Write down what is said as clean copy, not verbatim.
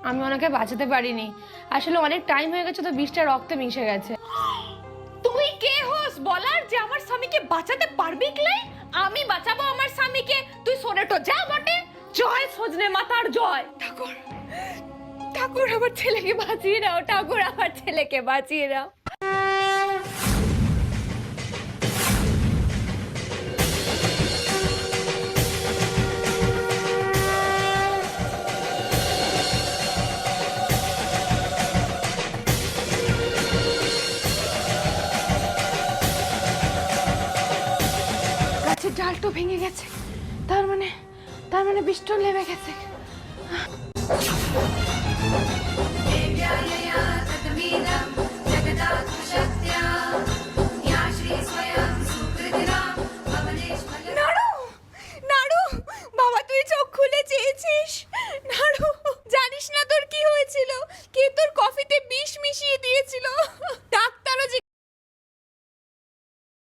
আমি ওনাকে বাঁচাতে পারিনি, আসলে অনেক টাইম হয়ে গেছে তো বিষটা রক্তে মিশে গেছে। তুই কে হোস বলার যে আমার স্বামীকে বাঁচাতে পারবি ক্লাই? আমি বাঁচাবো আমার স্বামীকে, তুই সোনেটো যা বটে। জয় সজনে মাতার জয়। ঠাকুর, ঠাকুর আমার ছেলেকে বাঁচিয়ে দাও, ঠাকুর আমার ছেলেকে বাঁচিয়ে দাও। গাছের ডালটো ভেঙে গেছে, তার মানে বিষটা লেগে গেছে। নাড়ু, নাড়ু, বাবা তুই চোখ খুলে চেয়েছিস? নাড়ু, জানিস না তোর কি হয়েছিল?